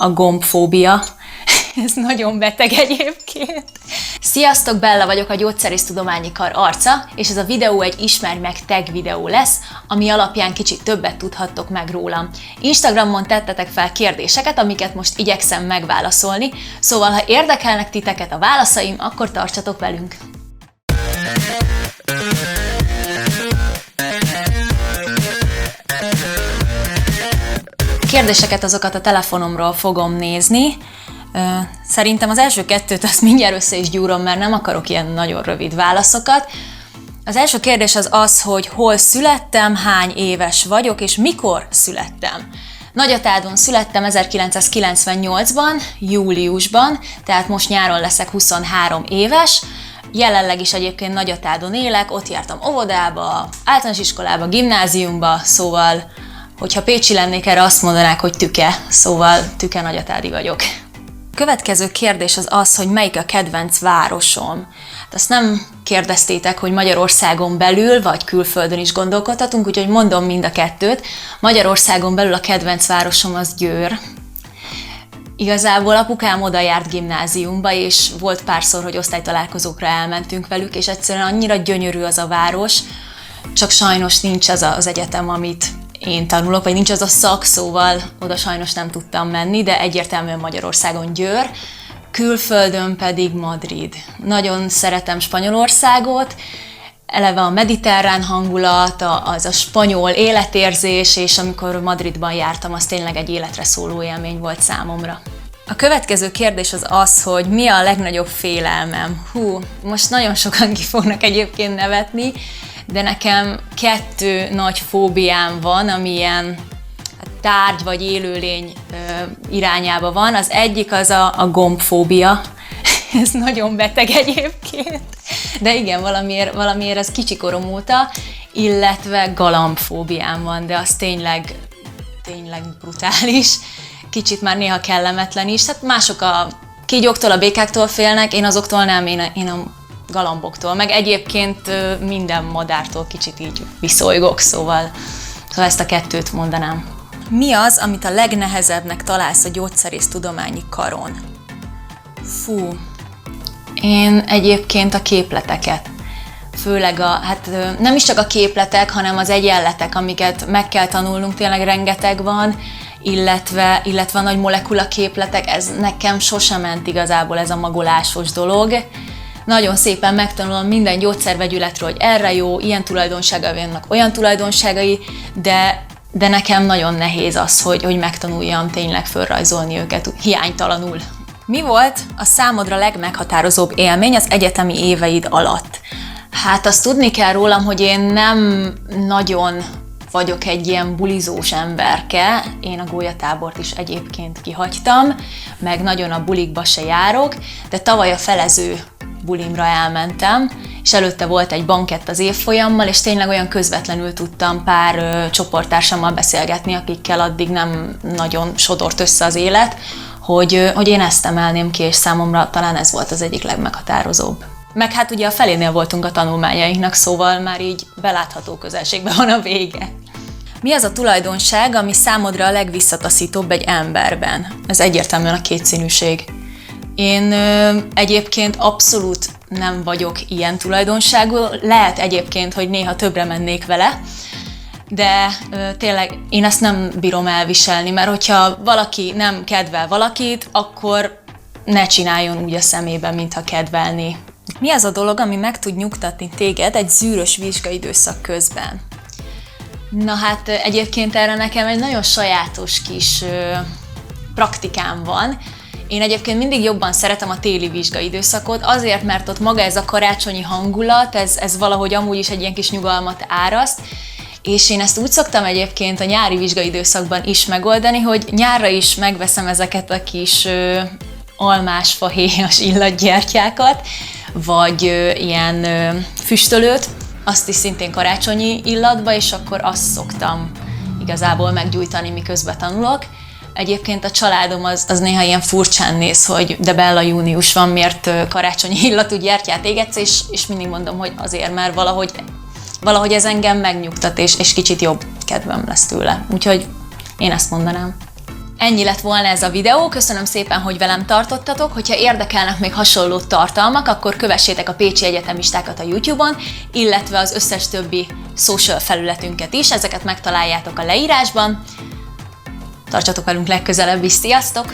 A gombfóbia. Ez nagyon beteg egyébként. Sziasztok, Bella vagyok, a Gyógyszerésztudományi Kar arca, és ez a videó egy ismerj meg tag videó lesz, ami alapján kicsit többet tudhattok meg rólam. Instagramon tettetek fel kérdéseket, amiket most igyekszem megválaszolni, szóval ha érdekelnek titeket a válaszaim, akkor tartsatok velünk! Kérdéseket azokat a telefonomról fogom nézni. Szerintem az első kettőt azt mindjárt össze is gyúrom, mert nem akarok ilyen nagyon rövid válaszokat. Az első kérdés az az, hogy hol születtem, hány éves vagyok, és mikor születtem. Nagyatádon születtem 1998-ban, júliusban, tehát most nyáron leszek 23 éves. Jelenleg is egyébként Nagyatádon élek, ott jártam óvodába, általános iskolába, gimnáziumba, szóval hogyha pécsi lennék, erre azt mondanák, hogy Tüke, szóval Tüke nagyatádi vagyok. A következő kérdés az az, hogy melyik a kedvenc városom. Azt nem kérdeztétek, hogy Magyarországon belül vagy külföldön is gondolkodhatunk, úgyhogy mondom mind a kettőt. Magyarországon belül a kedvenc városom az Győr. Igazából apukám oda járt gimnáziumba, és volt párszor, hogy osztálytalálkozókra elmentünk velük, és egyszerűen annyira gyönyörű az a város, csak sajnos nincs az az egyetem, amit én tanulok, vagy nincs az a szak, szóval oda sajnos nem tudtam menni, de egyértelműen Magyarországon Győr, külföldön pedig Madrid. Nagyon szeretem Spanyolországot, eleve a mediterrán hangulat, az a spanyol életérzés, és amikor Madridban jártam, az tényleg egy életre szóló élmény volt számomra. A következő kérdés az az, hogy mi a legnagyobb félelmem. Most nagyon sokan ki fognak egyébként nevetni, de nekem 2 nagy fóbiám van, ami ilyen tárgy vagy élőlény irányába van. Az egyik az a gombfóbia. Ez nagyon beteg egyébként. De igen, valamiért ez kicsikorom óta, illetve galambfóbiám van, de az tényleg brutális. Kicsit már néha kellemetlen is. Tehát mások a kígyóktól, a békáktól félnek, én azoktól nem, én a galamboktól, meg egyébként minden madártól kicsit így viszolygok, szóval ezt a 2-t mondanám. Mi az, amit a legnehezebbnek találsz a Gyógyszerésztudományi Karon? Én egyébként a képleteket. Főleg nem is csak a képletek, hanem az egyenletek, amiket meg kell tanulnunk, tényleg rengeteg van, illetve a nagy molekula képletek, ez nekem sosem ment igazából ez a magolásos dolog. Nagyon szépen megtanulom minden gyógyszervegyületről, hogy erre jó, ilyen tulajdonságai vannak, olyan tulajdonságai, de nekem nagyon nehéz az, hogy megtanuljam tényleg fölrajzolni őket hiánytalanul. Mi volt a számodra legmeghatározóbb élmény az egyetemi éveid alatt? Hát azt tudni kell rólam, hogy én nem nagyon vagyok egy ilyen bulizós emberke, én a gólyatábort is egyébként kihagytam, meg nagyon a bulikba se járok, de tavaly a felező bulimra elmentem, és előtte volt egy bankett az évfolyammal, és tényleg olyan közvetlenül tudtam pár csoporttársammal beszélgetni, akikkel addig nem nagyon sodort össze az élet, hogy én ezt emelném ki, és számomra talán ez volt az egyik legmeghatározóbb. Meg hát ugye a felénél voltunk a tanulmányainknak, szóval már így belátható közelségben van a vége. Mi az a tulajdonság, ami számodra a legvisszataszítóbb egy emberben? Ez egyértelműen a kétszínűség. Én egyébként abszolút nem vagyok ilyen tulajdonságú, lehet egyébként, hogy néha többre mennék vele, de tényleg én ezt nem bírom elviselni, mert hogyha valaki nem kedvel valakit, akkor ne csináljon úgy a szemében, mintha kedvelné. Mi az a dolog, ami meg tud nyugtatni téged egy zűrös vizsgaidőszak közben? Na hát egyébként erre nekem egy nagyon sajátos kis praktikám van. Én egyébként mindig jobban szeretem a téli vizsgaidőszakot, azért, mert ott maga ez a karácsonyi hangulat, ez valahogy amúgy is egy ilyen kis nyugalmat áraszt, és én ezt úgy szoktam egyébként a nyári vizsgaidőszakban is megoldani, hogy nyárra is megveszem ezeket a kis almás-fahéjas illatgyertyákat, vagy ilyen füstölőt, azt is szintén karácsonyi illatba, és akkor azt szoktam igazából meggyújtani, miközben tanulok. Egyébként a családom az néha ilyen furcsán néz, hogy de Bella, június van, miért karácsonyi illatú gyertyát égetsz, és mindig mondom, hogy azért, mert valahogy ez engem megnyugtat, és kicsit jobb kedvem lesz tőle. Úgyhogy én ezt mondanám. Ennyi lett volna ez a videó, köszönöm szépen, hogy velem tartottatok, hogyha érdekelnek még hasonló tartalmak, akkor kövessétek a Pécsi Egyetemistákat a YouTube-on, illetve az összes többi social felületünket is, ezeket megtaláljátok a leírásban. Tartsatok velünk legközelebb is, sziasztok!